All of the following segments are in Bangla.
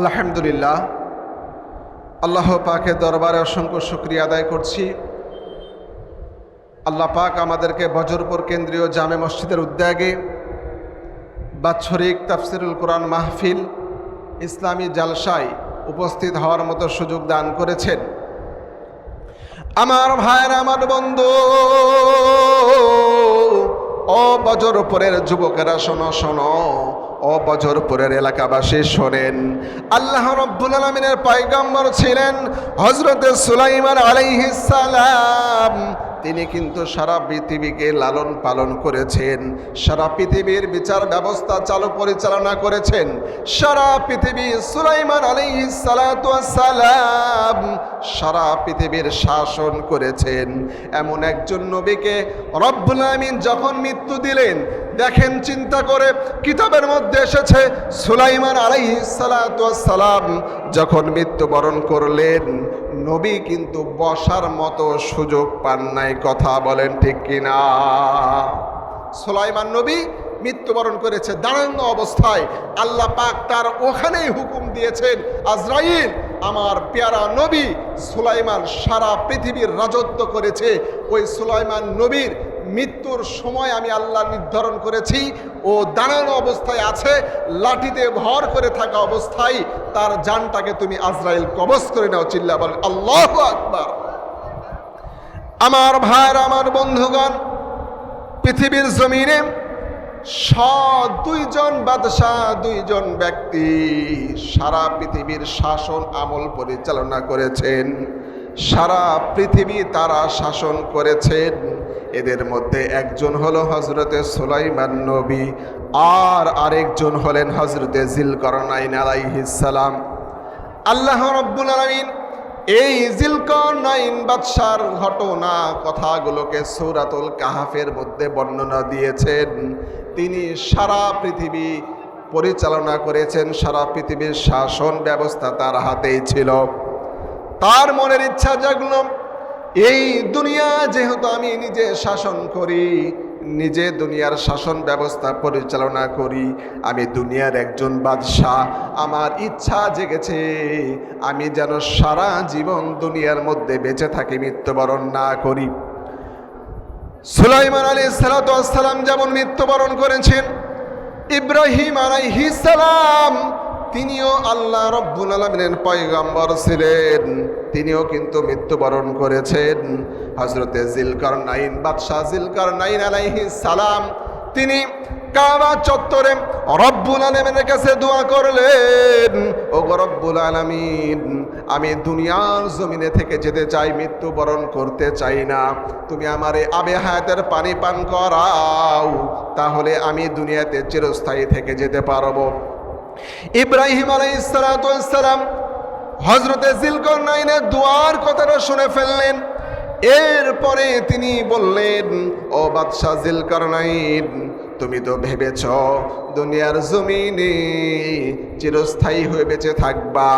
আলহামদুলিল্লাহ, আল্লাহ পাকের দরবারে অসংখ্য শুকরিয়া আদায় করছি। আল্লাহ পাক আমাদেরকে বজরপুর কেন্দ্রীয় জামে মসজিদের উদ্যোগে বাৎসরিক তাফসিরুল কোরআন মাহফিল ইসলামী জালসায় উপস্থিত হওয়ার মতো সুযোগ দান করেছেন। আমার ভাইয়েরা, আমার বন্ধু, ও বজরপুরের যুবকেরা শোনো শোনো, ও বজরপুরের এলাকাবাসী শোনেন। আল্লাহ রাব্বুল আলামিনের পয়গম্বর ছিলেন হযরতে সুলাইমান আলাইহিস সালাম। তিনি কিন্তু সারা পৃথিবীকে লালন পালন করেছেন, সারা পৃথিবীর বিচার ব্যবস্থা চালু পরিচালনা করেছেন। সারা পৃথিবী সুলাইমান আলাইহিস সালাতু ওয়াস সালাম সারা পৃথিবীর শাসন করেছেন। এমন একজন নবীকে রব্বুল আলামিন যখন মৃত্যু দিলেন, দেখেন চিন্তা করে, কিতাবের মধ্যে এসেছে সুলাইমান আলাইহিস সালাতু ওয়াস সালাম যখন মৃত্যুবরণ করলেন, নবী কিন্তু বসার মতো সুযোগ পান নাই। কথা বলেন ঠিক কিনা? সুলাইমান নবী মৃত্যুবরণ করেছে দাঁড়ানো অবস্থায়। আল্লাহ পাক তার ওখানেই হুকুম দিয়েছেন, আজরাইল, আমার পেয়ারা নবী সুলাইমান সারা পৃথিবীর রাজত্ব করেছে। ওই সুলাইমান নবীর মৃত্যুর সময় আমি আল্লাহ নির্ধারণ করেছি, ও দাঁড়ানো অবস্থায় আছে, লাঠিতে ভর করে থাকা অবস্থায় তার জানটাকে তুমি আজরাইল কবজ করে নাও। চিল্লা বলেন আল্লাহু আকবার। আমার ভাইয়েরা, আমার বন্ধুগণ, পৃথিবীর জমিনে দুইজন বাদশাহ, দুইজন ব্যক্তি সারা পৃথিবীর শাসন আমল পরিচালনা করেছেন। সারা পৃথিবী তারা শাসন করেছেন। এদের মধ্যে একজন হলো হযরতে সুলাইমান নবী, আর আরেকজন হলেন হযরতে জিলকারনাইন আলাইহিস সালাম। আল্লাহ রাব্বুল আলামিন এই জিলকারনাইন বাদশার ঘটনা কথাগুলোকে সূরাতুল কাহাফের মধ্যে বর্ণনা দিয়েছেন। তিনি সারা পৃথিবী পরিচালনা করেছেন, সারা পৃথিবীর শাসন ব্যবস্থা তার হাতেই ছিল। তার মনের ইচ্ছা জাগলো, এই দুনিয়া যেহেতু আমি নিজে শাসন করি, নিজে দুনিয়ার শাসন ব্যবস্থা পরিচালনা করি, আমি দুনিয়ার একজন বাদশাহ, আমার ইচ্ছা জেগেছে আমি যেন সারা জীবন দুনিয়ার মধ্যে বেঁচে থাকি, মৃত্যুবরণ না করি। সুলাইমান আলাইহিস সালাতু ওয়াস সালাম যেমন মৃত্যুবরণ করেছেন, ইব্রাহিম আলাইহিস সালাম তিনিও আল্লাহ রাব্বুল আলামিনের পয়গম্বর ছিলেন, তিনিও কিন্তু মৃত্যুবরণ করেছেন। হযরতে জিলকারনাইন বাদশাহ জিলকারনাইন আলাইহিস সালাম তিনি কাবা চত্বরে রব্বুল আলামিনের কাছে দোয়া করলেন, ও রব্বুল আলামিন, আমি দুনিয়ার জমিনে থেকে যেতে চাই, মৃত্যুবরণ করতে চাই না। তুমি আমারে আবে হায়াতের পানি পান করাও, তাহলে আমি দুনিয়াতে চিরস্থায়ী থেকে যেতে পারবো। ইব্রাহিম আলাইহিস সালাতু ওয়াস সালাম হযরতে জিলকারনাইনের দুয়ার কথাটা শুনে ফেললেন। এরপরে তিনি বললেন, ও বাদশাহ জিলকারনাইন, তুমি তো ভেবেছ দুনিয়ার জমিনে চিরস্থায়ী হয়ে বেঁচে থাকবা,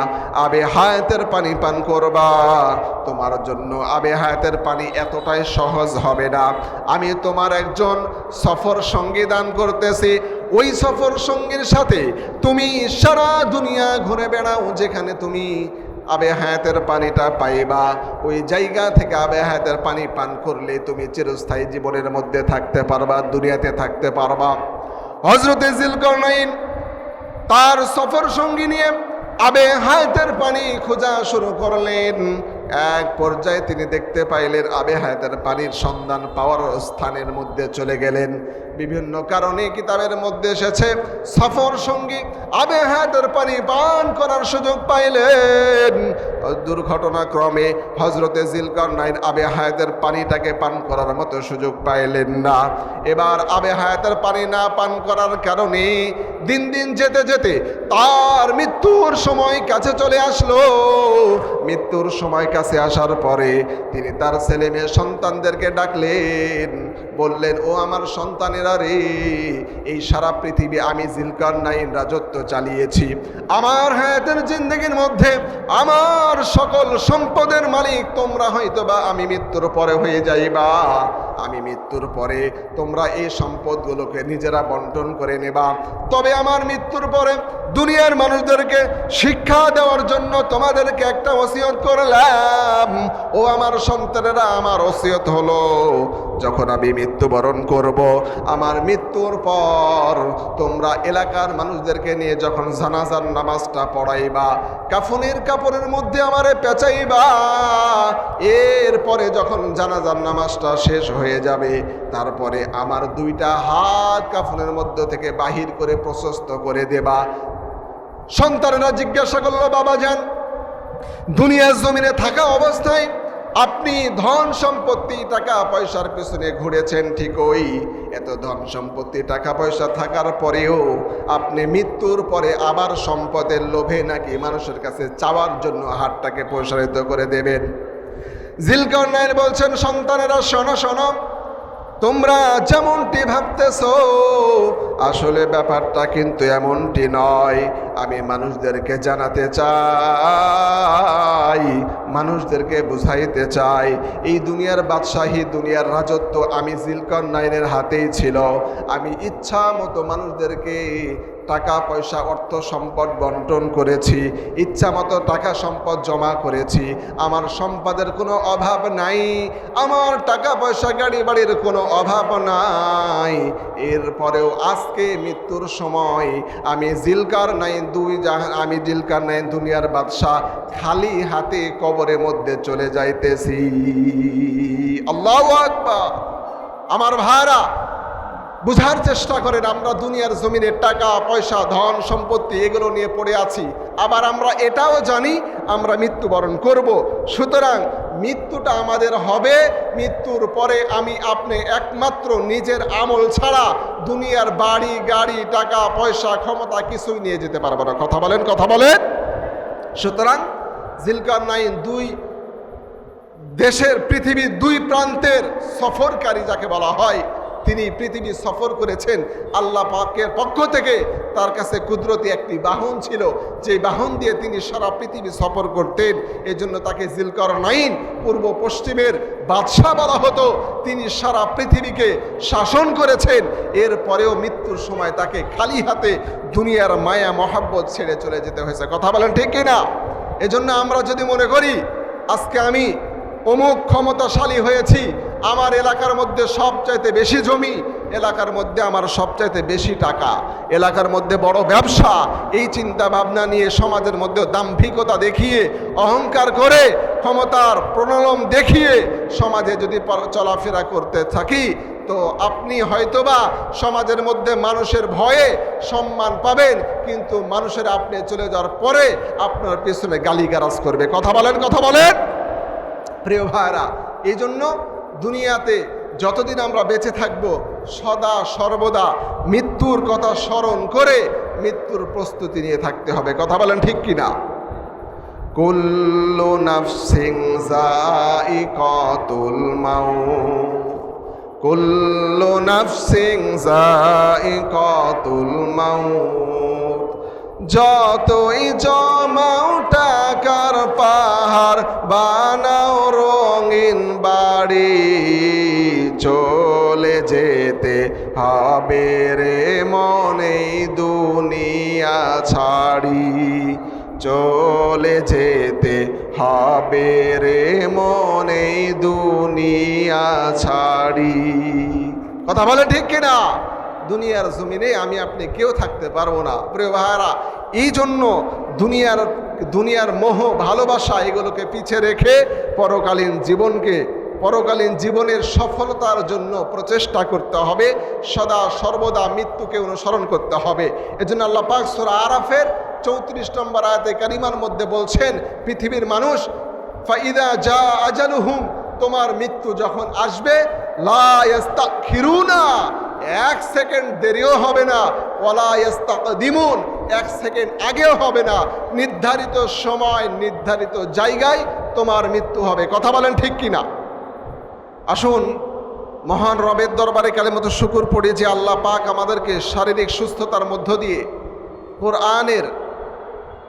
আবে হায়াতের পানি পান করবা। তোমার জন্য আবে হায়াতের পানি এতটাই সহজ হবে না। আমি তোমার একজন সফর সঙ্গী দান করতেছি। ওই সফর সঙ্গীর সাথে তুমি সারা দুনিয়া ঘুরে বেড়াও, যেখানে তুমি আবে হায়াতের পানিটা পাইবা, ওই জায়গা থেকে আবে হায়াতের পানি পান করলে তুমি চিরস্থায়ী জীবনের মধ্যে থাকতে পারবা, দুনিয়াতে থাকতে পারবা। হযরতে জিলকারনাইন তার সফর সঙ্গী নিয়ে আবে হায়াতের পানি খোঁজা শুরু করলেন। এক পর্যায়ে তিনি দেখতে পাইলেন আবে হায়াতের পানির সন্ধান পাওয়ার স্থানের মধ্যে চলে গেলেন। বিভিন্ন কারণে কিতাবের মধ্যে এসেছে সফর সঙ্গী আবে হায়াতের পানি পান করার সুযোগ পাইলেন, দুর্ঘটনাক্রমে হযরতে জিলকারনাইন আবে হায়াতের পানিটাকে পান করার মতো সুযোগ পাইলেন না। এবার আবে হায়াতের পানি না পান করার কারণে দিন দিন যেতে যেতে তার মৃত্যুর সময় কাছে চলে আসলো। মৃত্যুর সময় কাছে আসার পরে তিনি তার ছেলে মেয়ে সন্তানদেরকে ডাকলেন, বললেন, ও আমার সন্তানেরা রে, এই সারা পৃথিবী আমি জিলকারনাইন রাজত্ব চালিয়েছি। আমার হায়াতের জিন্দেগির মধ্যে আমার সকল সম্পদের মালিক তোমরা হয়তোবা আমি মৃত্যুর পরে হয়ে যাইবা। আমি মৃত্যুর পরে তোমরা এই সম্পদগুলোকে নিজেরা বন্টন করে নেবা। তবে আমার মৃত্যুর পরে দুনিয়ার মানুষদেরকে শিক্ষা দেওয়ার জন্য তোমাদেরকে একটা ওসিয়ত করলাম। ও আমার সন্তানেরা, আমার ওসিয়ত হলো যখন আমি মৃত্যুবরণ করব, আমার মৃত্যুর পর তোমরা এলাকার মানুষদেরকে নিয়ে যখন জানাজার নামাজটা পড়াইবা, কাফনের কাপড়ের মধ্যে আমারে পেঁচাইবা, এরপরে যখন জানাজার নামাজটা শেষ হয়ে যাবে, তারপরে আমার দুইটা হাত কাফনের মধ্য থেকে বাহির করে প্রশস্ত করে দেবা। সন্তানেরা জিজ্ঞাসা করলো, বাবা যান, দুনিয়ার জমিনে থাকা অবস্থায় আপনি ধন সম্পত্তি টাকা পয়সার পিছনে ঘুরেছেন ঠিকই, এত ধন সম্পত্তি টাকা পয়সা থাকার পরেও আপনি মৃত্যুর পরে আবার সম্পদের লোভে নাকি মানুষের কাছে চাওয়ার জন্য হাতটাকে প্রসারিত করে দেবেন। জিলকারনাইন বলছেন, সন্তানেরা শোনো শোনো, তোমরা যেমনটি ভাবতেছ আসলে ব্যাপারটা কিন্তু এমনটি নয়। আমি মানুষদেরকে জানাতে চাই, মানুষদেরকে বুঝাইতে চাই, এই দুনিয়ার বাদশাহী, দুনিয়ার রাজত্ব আমি জিলকারনাইনের হাতেই ছিল। আমি ইচ্ছা মতো মানুষদেরকে টাকা পয়সা অর্থ সম্পদ বন্টন করেছি, ইচ্ছা মতো টাকা সম্পদ জমা করেছি, আমার সম্পদের কোনো অভাব নাই, আমার টাকা পয়সা গাড়ি বাড়ির কোনো অভাব নাই। এরপরেও আজকে মৃত্যুর সময় আমি জিলকারনাইন দুনিয়ার বাদশাহ খালি হাতে কবরের মধ্যে চলে যাইতেছি। আল্লাহু আকবার। আমার ভাইরা, বুঝার চেষ্টা করেন, আমরা দুনিয়ার জমিনে টাকা পয়সা ধন সম্পত্তি এগুলো নিয়ে পড়ে আছি, আবার আমরা এটাও জানি আমরা মৃত্যুবরণ করব। সুতরাং মৃত্যুটা আমাদের হবে, মৃত্যুর পরে আমি আপনি একমাত্র নিজের আমল ছাড়া দুনিয়ার বাড়ি গাড়ি টাকা পয়সা ক্ষমতা কিছুই নিয়ে যেতে পারবো না। কথা বলেন, কথা বলেন। সুতরাং জিলকারনাইন পৃথিবীর দুই প্রান্তের সফরকারী যাকে বলা হয়, তিনি পৃথিবী সফর করেছেন। আল্লাহ পাকের পক্ষ থেকে তার কাছে কুদরতি একটি বাহন ছিল, যে বাহন দিয়ে তিনি সারা পৃথিবী সফর করতেন। এজন্য তাকে জিলকারনাইন, পূর্ব পশ্চিমের বাদশাহ বলা হতো। তিনি সারা পৃথিবীকে শাসন করেছেন। এরপরেও মৃত্যুর সময় তাকে খালি হাতে দুনিয়ার মায়া মহাব্বত ছেড়ে চলে যেতে হয়েছে। কথা বলেন ঠিক কিনা? এজন্য আমরা যদি মনে করি আজকে আমি অমুক ক্ষমতাশালী হয়েছি, আমার এলাকার মধ্যে সবচাইতে বেশি জমি, এলাকার মধ্যে আমার সবচাইতে বেশি টাকা, এলাকার মধ্যে বড় ব্যবসা, এই চিন্তা ভাবনা নিয়ে সমাজের মধ্যে দাম্ভিকতা দেখিয়ে, অহংকার করে, ক্ষমতার প্রণলম দেখিয়ে সমাজে যদি চলাফেরা করতে থাকি, তো আপনি হয়তোবা সমাজের মধ্যে মানুষের ভয়ে সম্মান পাবেন, কিন্তু মানুষের আপনি চলে যাওয়ার পরে আপনার পেছনে গালিগালাজ করবে। কথা বলেন, কথা বলেন। প্রিয় ভাইরা, এই জন্য দুনিয়াতে যতদিন আমরা বেঁচে থাকব সদা সর্বদা মৃত্যুর কথা স্মরণ করে মৃত্যুর প্রস্তুতি নিয়ে থাকতে হবে। কথা বলেন ঠিক কিনা? কুল্লু নাফসিন যায়িকাতুল মাউত, কুল্লু নাফসিন যায়িকাতুল মাউত, যতই জমাও টাকার পাহাড়, বানাও রঙিন বাড়ি, চলে যেতে হবে রে মনে দুনিয়া ছাড়ি, চলে যেতে হবে রে মনে দুনিয়া ছাড়ি। কথা বলে ঠিক কিনা? দুনিয়ার জমিনে আমি আপনি কেউ থাকতে পারবো না। প্রিয় ভাইরা, এই জন্য দুনিয়ার মোহ ভালোবাসা এগুলোকে পিছিয়ে রেখে পরকালীন জীবনের সফলতার জন্য প্রচেষ্টা করতে হবে, সদা সর্বদা মৃত্যুকে অনুসরণ করতে হবে। এজন্য আল্লাহ পাক সূরা আরাফের 34 নম্বর আয়াতে কারিমার মধ্যে বলছেন, পৃথিবীর মানুষ, ফাইদা জা আজালুহুম, তোমার মৃত্যু যখন আসবে, লা ইস্তাখিরুনা, 1 সেকেন্ড দেরিও হবে না, ওয়ালা ইস্তাকদিমুন, 1 সেকেন্ড আগেও হবে না, নির্ধারিত সময় নির্ধারিত জায়গায় তোমার মৃত্যু হবে। কথা বলেন ঠিক কিনা? আসুন মহান রবের দরবারে কালেমতো শুকর পড়ি যে আল্লাহ পাক আমাদেরকে শারীরিক সুস্থতার মধ্য দিয়ে কোরআনের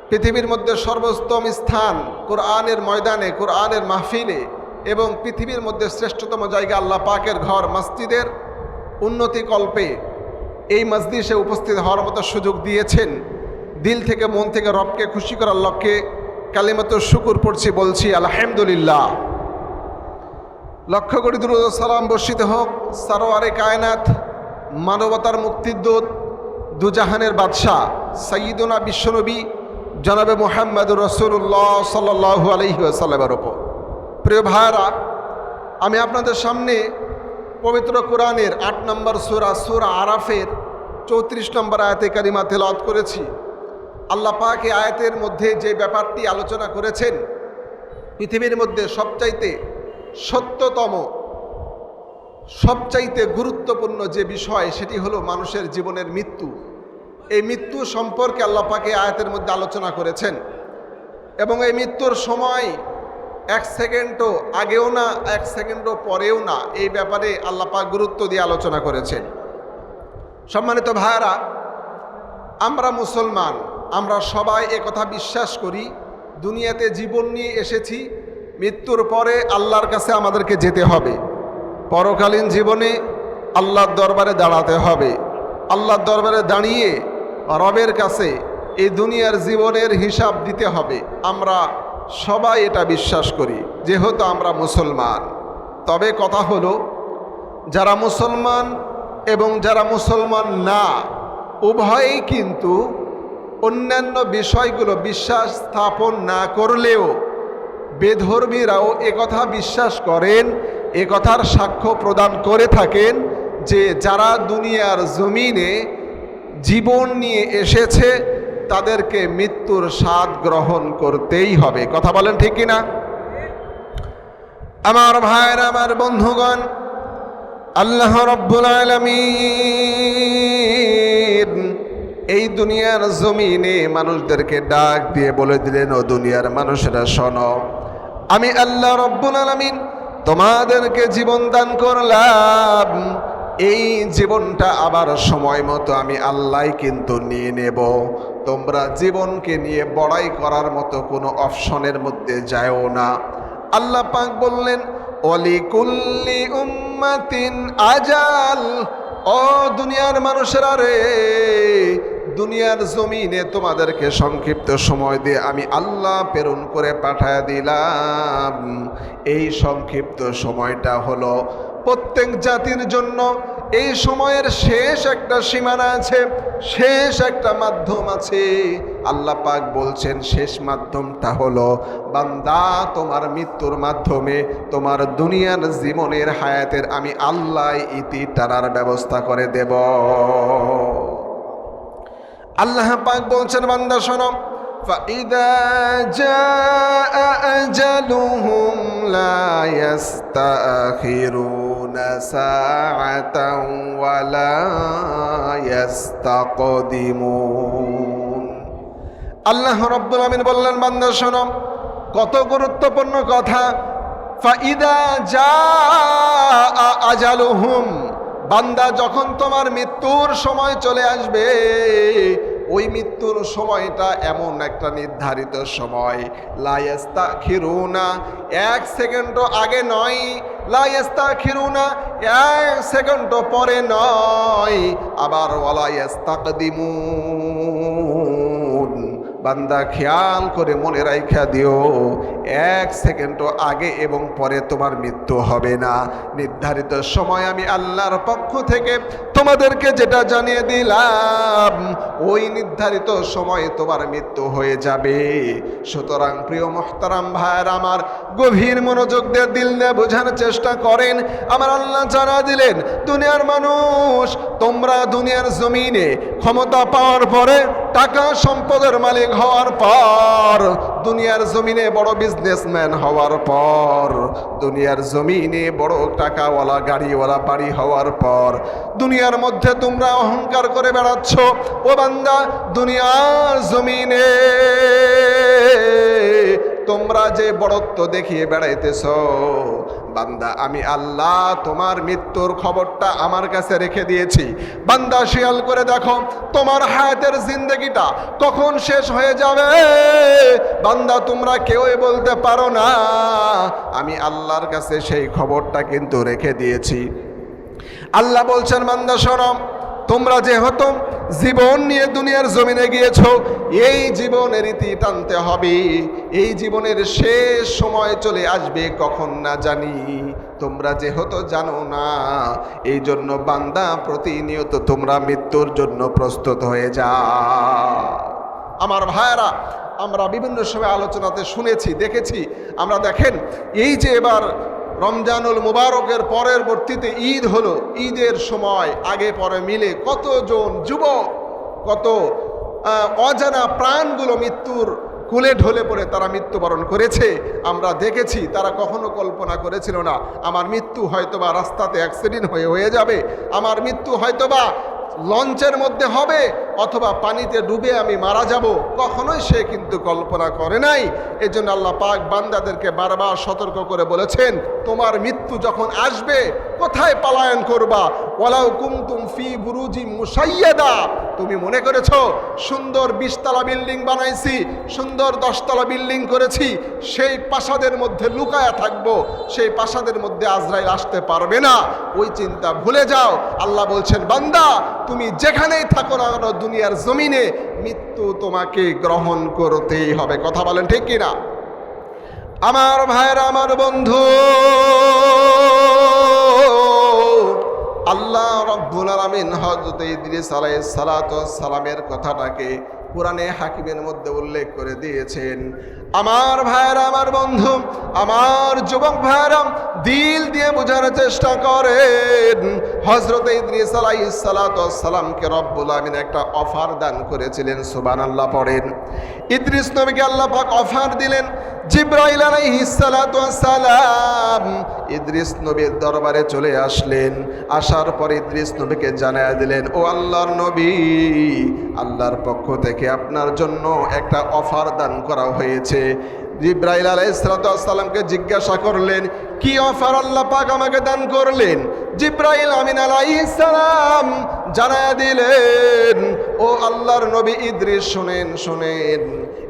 পৃথিবীর মধ্যে সর্বোত্তম স্থান, কোরআনের ময়দানে, কোরআনের মাহফিলে এবং পৃথিবীর মধ্যে শ্রেষ্ঠতম জায়গা আল্লাহ পাকের ঘর মসজিদের উন্নতি কল্পে এই মজলিসে উপস্থিত হওয়ার মতো সুযোগ দিয়েছেন। দিল থেকে মন থেকে রবকে খুশি করার লক্ষ্যে কালিমাত শুকুর পড়ছি, বলছি আলহামদুলিল্লাহ। লক্ষ কোটি দুরূদ ও সালাম বর্ষিত হোক সারোয়ারে কায়নাত, মানবতার মুক্তির দূত, দুজাহানের বাদশাহ সাইয়্যিদুনা বিশ্বনবী জনাবে মুহাম্মদুর রাসূলুল্লাহ সাল্লাল্লাহু আলাইহি ওয়াসাল্লামের ওপর। প্রিয় ভাইরা, আমি আপনাদের সামনে পবিত্র কোরআনের ৮ নম্বর সূরা আরাফের ৩৪ নম্বর আয়াতে কারিমা তেলাওয়াত করেছি। আল্লাহ পাক এই আয়াতের মধ্যে যে ব্যাপারটি আলোচনা করেছেন, পৃথিবীর মধ্যে সবচাইতে সত্যতম, সবচাইতে গুরুত্বপূর্ণ যে বিষয়, সেটি হলো মানুষের জীবনের মৃত্যু। এই মৃত্যু সম্পর্কে আল্লাহ পাক এই আয়াতের মধ্যে আলোচনা করেছেন এবং এই মৃত্যুর সময় 1 সেকেন্ডও আগেও না, 1 সেকেন্ডও পরেও না, এই ব্যাপারে আল্লাহ পাক গুরুত্ব দিয়ে আলোচনা করেছেন। সম্মানিত ভাইরা, আমরা মুসলমান, আমরা সবাই একথা বিশ্বাস করি, দুনিয়াতে জীবন নিয়ে এসেছি, মৃত্যুর পরে আল্লাহর কাছে আমাদেরকে যেতে হবে। পরকালীন জীবনে আল্লাহর দরবারে দাঁড়াতে হবে। আল্লাহর দরবারে দাঁড়িয়ে রবের কাছে এই দুনিয়ার জীবনের হিসাব দিতে হবে। আমরা সবাই এটা বিশ্বাস করি, যেহেতু আমরা মুসলমান। তবে কথা হলো, যারা মুসলমান এবং যারা মুসলমান না, উভয়েই কিন্তু অন্যান্য বিষয়গুলো বিশ্বাস স্থাপন না করলেও বেধর্মীরাও একথা বিশ্বাস করেন, একথার সাক্ষ্য প্রদান করে থাকেন যে যারা দুনিয়ার জমিনে জীবন নিয়ে এসেছে তাদেরকে মৃত্যুর স্বাদ গ্রহণ করতেই হবে। কথা বলেন ঠিক কিনা? আমার ভাইয়েরা, আমার বন্ধুগণ, আল্লাহ রাব্বুল আলামিন এই দুনিয়ার জমিনে মানুষদেরকে ডাক দিয়ে বলে দিলেন, ও দুনিয়ার মানুষেরা শোনো, আমি আল্লাহ রাব্বুল আলামিন তোমাদেরকে জীবন দান করলাম। এই জীবনটা আবার সময় মতো আমি আল্লাহ কিন্তু নিয়ে নেব। তোমরা জীবনকে নিয়ে বড়াই করার মতো কোনো অপশনের মধ্যে যাও না। আল্লাহ পাক বললেন, ওয়ালিকুল্লি উম্মাতিন আজাল। ও দুনিয়ার মানুষেরা রে, দুনিয়ার জমিনে তোমাদেরকে সংক্ষিপ্ত সময় দিয়ে আমি আল্লাহ প্রেরণ করে পাঠায় দিলাম। এই সংক্ষিপ্ত সময়টা হলো প্রত্যেক জাতির জন্য। এই সময়ের শেষ একটা সীমানা আছে, শেষ একটা মাধ্যম আছে। আল্লাহ পাক বলছেন, শেষ মাধ্যমটা হলো বান্দা, তোমার মৃত্যুর মাধ্যমে তোমার দুনিয়ার জীবনের হায়াতের আমি আল্লাহ ইতি টানার ব্যবস্থা করে দেব। আল্লাহ পাক বলছেন, বান্দা শোনো, فَإِذَا جَاءَ أَجَلُهُمْ لَا يَسْتَأْخِرُونَ سَاعَةً وَلَا يَسْتَقْدِمُونَ। আল্লাহ রাব্বুল আমিন বললেন, বান্দা শোনো, কত গুরুত্বপূর্ণ কথা। فَإِذَا جَاءَ أَجَلُهُمْ, বান্দা যখন তোমার মৃত্যুর সময় চলে আসবে, ওই মৃত্যুর সময়টা এমন একটা নির্ধারিত সময়, লা ইস্তাখিরুনা, 1 সেকেন্ডও আগে নয়, লা ইস্তাখিরুনা, 1 সেকেন্ডও পরে নয়, আবার ওয়ালা ইস্তাকদিমুন। বান্দা খেয়াল করে মনে রাখা দিও, 1 সেকেন্ডও আগে এবং পরে তোমার মৃত্যু হবে না। নির্ধারিত সময় আমি আল্লাহর পক্ষ থেকে তোমাদেরকে যেটা জানিয়ে দিলাম, ওই নির্ধারিত সময়ে তোমার মৃত্যু হয়ে যাবে। সুতরাং প্রিয় মুহতারাম ভাইয়েরা আমার, গভীর মনোযোগ দিয়ে দিল দিয়ে বোঝার চেষ্টা করেন। আমার আল্লাহ জানা দিলেন, দুনিয়ার মানুষ, তোমরা দুনিয়ার জমিনে ক্ষমতা পাওয়ার পরে, টাকা সম্পদের মালিক হওয়ার পর, দুনিয়ার জমিনে বড় বিজনেসম্যান হওয়ার পর, দুনিয়ার জমিনে বড় টাকাওয়ালা গাড়িওয়ালা বাড়ি হওয়ার পর, দুনিয়ার মধ্যে তোমরা অহংকার করে বেড়াচ্ছ। ও বান্দা, দুনিয়ার জমিনে তোমরা যে বড়ত্ব দেখিয়ে বেড়াইতেছ, বান্দা আমি আল্লাহ তোমার মৃত্যুর খবরটা আমার কাছে রেখে দিয়েছি। বান্দা খেয়াল করে দেখো, তোমার হায়াতের জিন্দেগিটা কখন শেষ হয়ে যাবে বান্দা তোমরা কেউই বলতে পারো না। আমি আল্লাহর কাছে সেই খবরটা কিন্তু রেখে দিয়েছি। আল্লাহ বলছেন, বান্দা শোনো, তোমরা যেহেতু জীবন নিয়ে দুনিয়ার জমিনে গিয়েছো, এই জীবনের রীতি টানতে হবে। এই জীবনের শেষ সময় চলে আসবে কখন না জানি, তোমরা যেহেতু জানো না, এই জন্য বান্দা প্রতিনিয়ত তোমরা মৃত্যুর জন্য প্রস্তুত হয়ে যাও। আমার ভাইয়েরা, আমরা বিভিন্ন সময় আলোচনাতে শুনেছি, দেখেছি। আমরা দেখেন, এই যে এবার রমজানুল মুবারকের পরবর্তীতে ঈদ হলো, ঈদের সময় আগে পরে মিলে কতজন যুবক, কত অজানা প্রাণগুলো মৃত্যুর কুলে ঢলে পড়ে তারা মৃত্যুবরণ করেছে। আমরা দেখেছি, তারা কখনো কল্পনা করেছিল না আমার মৃত্যু হয়তোবা রাস্তাতে অ্যাক্সিডেন্ট হয়ে যাবে, আমার মৃত্যু হয়তোবা লঞ্চের মধ্যে হবে, অথবা পানিতে ডুবে আমি মারা যাব। কখনোই সে কিন্তু কল্পনা করে নাই। এই জন্য আল্লাহ পাক বান্দাদেরকে বারবার সতর্ক করে বলেছেন, তোমার মৃত্যু যখন আসবে কোথায় পলায়ন করবা? ওয়ালাউ কুনতুম ফি বুরুজি মুশাইয়াদা, তুমি মনে করেছো সুন্দর 20 তলা বিল্ডিং বানাইছি, সুন্দর 10 তলা বিল্ডিং করেছি, সেই প্রাসাদের মধ্যে লুকায়া থাকবো, সেই প্রাসাদের মধ্যে আজরাইল আসতে পারবে না, ওই চিন্তা ভুলে যাও। আল্লাহ বলছেন, বান্দা তুমি যেখানেই থাকো না কেন দুনিয়ার জমিনে মৃত্যু তোমাকে গ্রহণ করতেই হবে। কথা বলেন ঠিক কিনা? আমার ভাইরা, আমার বন্ধু, আল্লাহ রাব্বুল আলামিন হযরত ইদ্রিস আলাইহিস সালাতু ওয়াস সালামের কথাটাকে কোরআনে হাকিমের মধ্যে উল্লেখ করে দিয়েছেন। আমার ভাইরা, আমার বন্ধু, আমার যুবক ভাইরা, দিল দিয়ে বোঝার চেষ্টা করেন। হযরত ইদ্রিস আলাইহিস সালাতু ওয়াস সালামকে রব্বুল আমিন একটা অফার দান করেছিলেন। সুবহানাল্লাহ পড়েন। ইদ্রিস নবীকে আল্লাহ পাক অফার দিলেন। জিবরাইল আলাইহিস সালাতু ওয়াস সালাম ইদ্রিস নবীর দরবারে চলে আসলেন। আসার পর ইদ্রিস নবীকে জানায়া দিলেন, ও আল্লাহর নবী, আল্লাহর পক্ষ থেকে আপনার জন্য একটা অফার দান করা হয়েছে। জিবরাইল আলাইহিস সালাতু ওয়াস সালামকে জিজ্ঞাসা করলেন, কি অফার আল্লাহ পাক আমাকে দান করলেন? জিবরাইল আমিন আলাইহিস সালাম জানায়া দিলেন, ও আল্লাহর নবী ইদ্রিস, শুনেন শুনেন,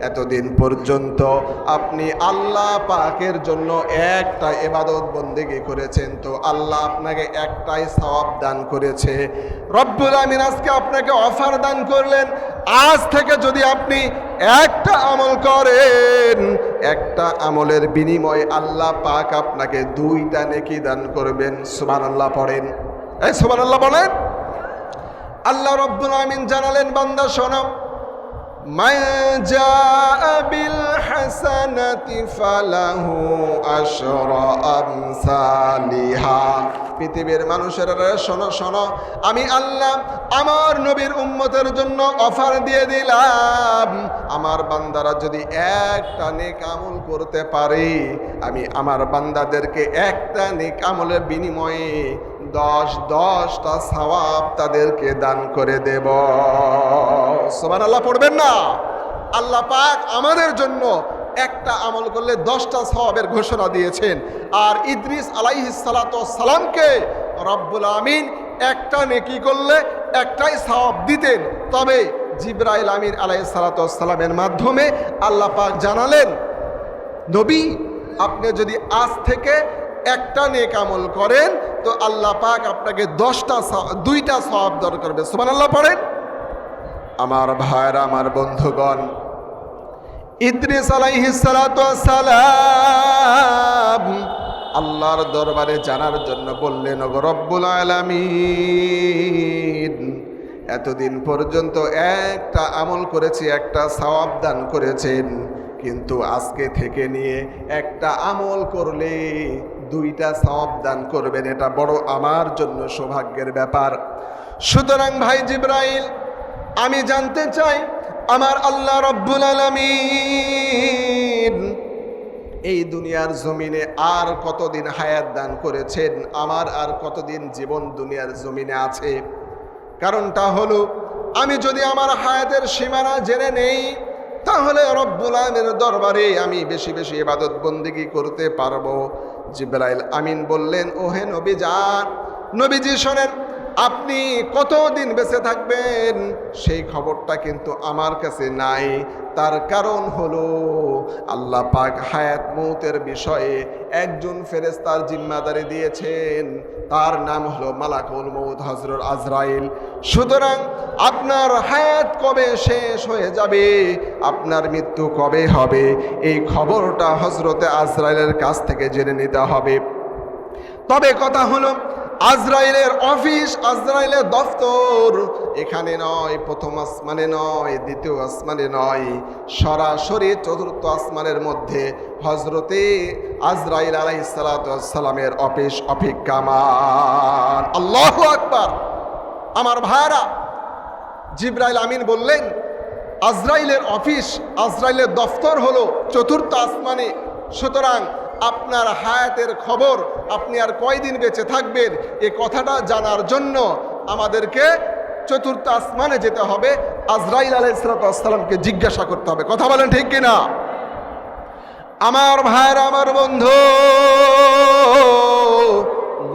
এতদিন পর্যন্ত আপনি আল্লাহ পাকের জন্য একটা ইবাদত বন্দেগী করেছেন, তো আল্লাহ আপনাকে একটাই সওয়াব দান করেছে। রব্বুল আমিন আজকে আপনাকে অফার দান করলেন, আজ থেকে যদি আপনি একটা আমল করেন, একটা আমলের বিনিময়ে আল্লাহ পাক আপনাকে 2টা নেকি দান করবেন। সুবহানাল্লাহ পড়েন। এই সুবহানাল্লাহ বলেন। আল্লাহ রব্বুল আমিন জানালেন, বান্দা শোনো, মান জাআ বিল হাসানাতি ফালাহু আশরা আমসালিহা। পৃথিবীর মানুষেরা শোনো শোনো, আমি আল্লাহ আমার নবীর উম্মতের জন্য অফার দিয়ে দিলাম, আমার বান্দারা যদি একটা নেক আমল করতে পারে, আমি আমার বান্দাদেরকে একটা নেক আমলের বিনিময়ে 10টা সওয়াব তাদেরকে দান করে দেব। সুবহানাল্লাহ পড়বেন না? আল্লাহ পাক আমাদের জন্য একটা আমল করলে 10টা সওয়াবের ঘোষণা দিয়েছেন। আর ইদ্রিস আলাইহিস সালাতু ওয়াস সালামকে রব্বুল আমিন একটা নেকি করলে একটাই সওয়াব দিতেন। তবে জিবরাইল আমিন আলাইহিস সালাতু ওয়াস সালামের মাধ্যমে আল্লাহ পাক জানালেন, নবী আপনি যদি আজ থেকে একটা নেক আমল করেন, তো আল্লাহ পাক আপনাকে 2টা সওয়াব দান করবে। সুবহানাল্লাহ পড়েন। আমার ভাইরা, আমার বন্ধুগণ, ইদ্রিস আলাইহিস সালাতু ওয়াস সালাম আল্লাহর দরবারে জানার জন্য বললেন, ওগো রব্বুল আলামিন, এতদিন পর্যন্ত একটা আমল করেছি, একটা সওয়াব দান করেছেন, কিন্তু আজকে থেকে নিয়ে একটা আমল করলে 2টা সওয়াব দান করবেন, এটা বড় আমার জন্য সৌভাগ্যের ব্যাপার। সুতরাং ভাই জিবরাইল, আমি জানতে চাই আমার আল্লাহ রব্বুল আলামিন এই দুনিয়ার জমিনে আর কতদিন হায়াত দান করেছেন, আমার আর কতদিন জীবন দুনিয়ার জমিনে আছে। কারণটা হলো, আমি যদি আমার হায়াতের সীমানা জেনে নেই, তাহলে রব্বুল আমিনের দরবারে আমি বেশি বেশি ইবাদত বন্দেগী করতে পারবো। জিবরাইল আমিন বললেন, ও হে নবী যান, নবীজি শোনেন, আপনি কতদিন বেঁচে থাকবেন সেই খবরটা কিন্তু আমার কাছে নাই। তার কারণ হলো আল্লাহ পাক হায়াত মৌতের বিষয়ে একজন ফেরেশতার জিম্মাদারি দিয়েছেন, তার নাম হলো মালাকুল মৌত হযরত আজরাইল। সুতরাং আপনার হায়াত কবে শেষ হয়ে যাবে, আপনার মৃত্যু কবে হবে, এই খবরটা হযরতে আজরাইলের কাছ থেকে জেনে নিতে হবে। তবে কথা হলো আজরাইলের অফিস, আজরাইলের দফতর এখানে নয়, প্রথম আসমানে নয়, দ্বিতীয় আসমানে নয়, সরাসরি চতুর্থ আসমানের মধ্যে হজরতে আজরাইল আলাইহিস সালাতু ওয়াস সালামের অফিস অপেক্ষামান। আল্লাহু আকবার। আমার ভাইরা, জিবরাইল আমিন বললেন আজরাইলের অফিস, আজরাইলের দফতর হলো চতুর্থ আসমানে। সুতরাং আপনার হায়াতের খবর, আপনি আর কয়দিন বেঁচে থাকবেন, এ কথাটা জানার জন্য আমাদেরকে চতুর্থ আসমানে যেতে হবে, আজরাইল আলাইহিস সালামকে জিজ্ঞাসা করতে হবে। কথা বলেন ঠিক কিনা? আমার ভাইরা, আমার বন্ধু,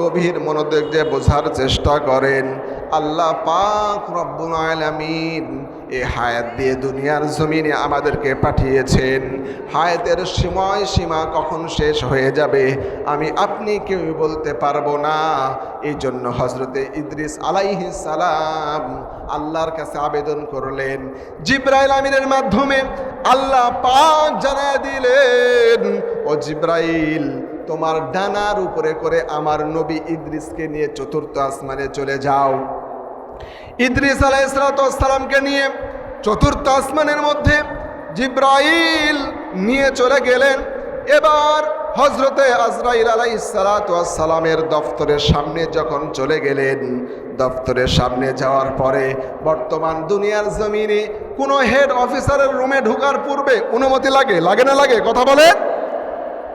গভীর মনোযোগ দিয়ে বোঝার চেষ্টা করেন। আল্লাহ পাক রব্বুল আলামিন এই হায়াত দিয়ে দুনিয়ার জমিনে আমাদেরকে পাঠিয়েছেন। হায়াতের সীমা কখন শেষ হয়ে যাবে আমি আপনি কেউ বলতে পারবো না। এই জন্য হজরতে ইদ্রিস আলাইহিস সালাম আল্লাহর কাছে আবেদন করলেন। জিবরাইল আমিনের মাধ্যমে আল্লাহ পাক জানায় দিলেন, ও জিবরাইল, তোমার ডানার উপরে করে আমার নবী ইদ্রিসকে নিয়ে চতুর্থ আসমানে চলে যাও। ইদ্রিস আলাইহিস সালামকে নিয়ে চতুর্থ আসমানের মধ্যে জিবরাইল নিয়ে চলে গেলেন। এবার হজরতে আজরাইল আলাইহিস সালামের দফতরের সামনে যখন চলে গেলেন, দফতরের সামনে যাওয়ার পরে বর্তমান দুনিয়ার জমিনে কোনো হেড অফিসারের রুমে ঢোকার পূর্বে অনুমতি লাগে, লাগে না লাগে? কথা বলে।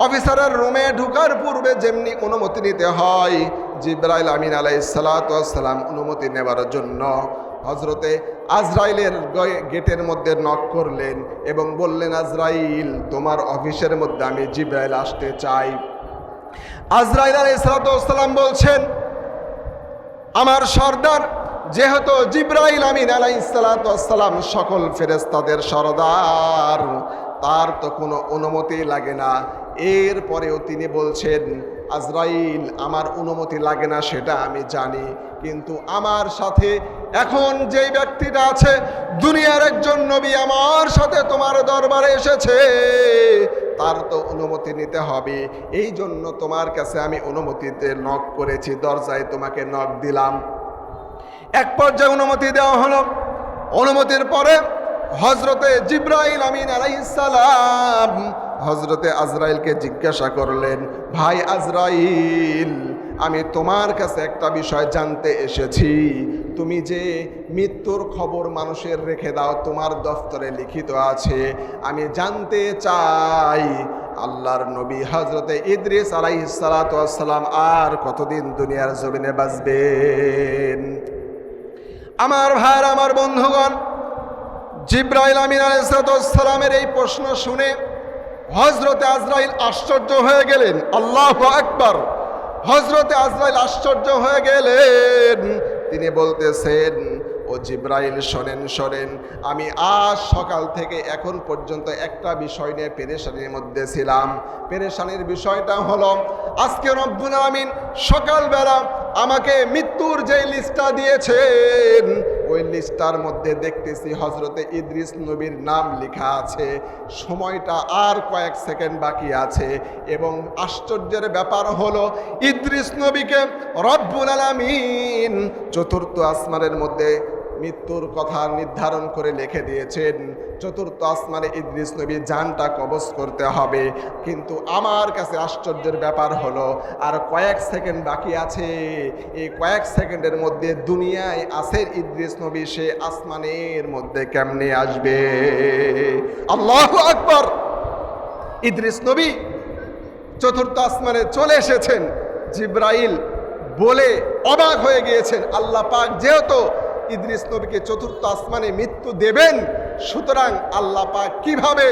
অফিসারের রুমে ঢোকার পূর্বে যেমনি অনুমতি নিতে হয়, জিবরাইল আমিন আলাইহিস সালাম অনুমতি নেবার জন্য হজরতে আজরাইলের গেটের মধ্যে নক করলেন এবং বললেন, আজরাইল, তোমার অফিসের মধ্যে আমি জিবরাইল আসতে চাই। আজরাইল আলাইহিস সালাম বলছেন, আমার সর্দার, যেহেতু জিবরাইল আমিন আলাইহিস সালাম সকল ফেরেশতাদের সর্দার, তার তো কোনো অনুমতি লাগে না। এরপরেও তিনি বলছেন, আজরাইল, আমার অনুমতি লাগে না সেটা আমি জানি, কিন্তু আমার সাথে এখন যেই ব্যক্তিটা আছে, দুনিয়ার একজন নবী আমার সাথে তোমার দরবারে এসেছে, তার তো অনুমতি নিতে হবে। এই জন্য তোমার কাছে আমি অনুমতিতে নক করেছি, দরজায় তোমাকে নক দিলাম। এক পর্যায়ে অনুমতি দেওয়া হলো। অনুমতির পরে হজরতে জিবরাইল আমিন আলাইহিস সালাম হজরতে আজরাইলকে জিজ্ঞাসা করলেন, ভাই আজরাইল, আমি তোমার কাছে একটা বিষয় জানতে এসেছি। তুমি যে মৃত্যুর খবর মানুষের রেখে দাও, তোমার দফতরে লিখিত আছে, আমি জানতে চাই আল্লাহর নবী হজরতে ইদ্রিস আলাইহিস সালাম আর কতদিন দুনিয়ার জমিনে বাঁচবেন? আমার ভাইরা, আমার বন্ধুগণ, জিবরাইল আমিন আলাইহিস সালামের এই প্রশ্ন শুনে হজরতে আজরাইল আশ্চর্য হয়ে গেলেন। আল্লাহু আকবার। হজরতে আজরাইল আশ্চর্য হয়ে গেলেন। তিনি বলতেছেন, ও জিবরাইল, শোনেন, আমি আজ সকাল থেকে এখন পর্যন্ত একটা বিষয় নিয়ে পেরেশানির মধ্যে ছিলাম। পেরেশানির বিষয়টা হলো, আজকে রব্বুল আমিন সকালবেলা আমাকে মৃত্যুর যে লিস্টটা দিয়েছেন, ওই লিস্টটার মধ্যে দেখতেছি হজরতে ইদ্রিস নবীর নাম লেখা আছে। সময়টা আর কয়েক সেকেন্ড বাকি আছে, এবং আশ্চর্যের ব্যাপার হলো, ইদ্রিস নবীকে রব্বুল আলামিন চতুর্থ আসমানের মধ্যে মৃত্যুর কথা নির্ধারণ করে লিখে দিয়েছেন। চতুর্থ আসমানে ইদ্রিস নবী জানটা কবজ করতে হবে। কিন্তু আমার কাছে আশ্চর্যের ব্যাপার হলো, আর কয়েক সেকেন্ড বাকি আছে। এই কয়েক সেকেন্ডের মধ্যে দুনিয়ায় আছে ইদ্রিস নবী, সে আসমানের মধ্যে কেমনে আসবে? আল্লাহু আকবার। ইদ্রিস নবী চতুর্থ আসমানে চলে এসেছেন। জিবরাইল বলে অবাক হয়ে গিয়েছেন, আল্লাহ পাক যেহেতু ইদ্রিস নবীকে চতুর্থ আসমানে মৃত্যু দেবেন, সুতরাং আল্লাহ পাক কিভাবে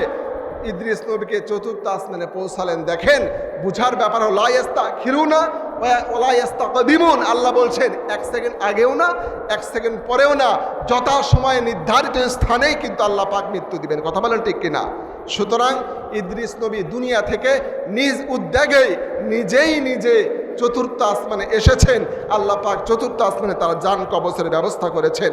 ইদ্রিস নবীকে চতুর্থ আসমানে পৌঁছালেন দেখেন। বুঝার ব্যাপার হলো, লা ইস্তাখিরুনা ওয়ালা ইস্তাকদিমুন, আল্লাহ বলছেন 1 সেকেন্ড আগেও না 1 সেকেন্ড পরেও না, যথা সময়ে নির্ধারিত স্থানেই কিন্তু আল্লাহ পাক মৃত্যু দিবেন। কথা বলেন ঠিক কিনা? সুতরাং ইদ্রিস নবী দুনিয়া থেকে নিজ উদ্যোগে নিজে চতুর্থ আসমানে এসেছেন। আল্লাহ পাক চতুর্থ আসমানে তার জান কবজের ব্যবস্থা করেছেন।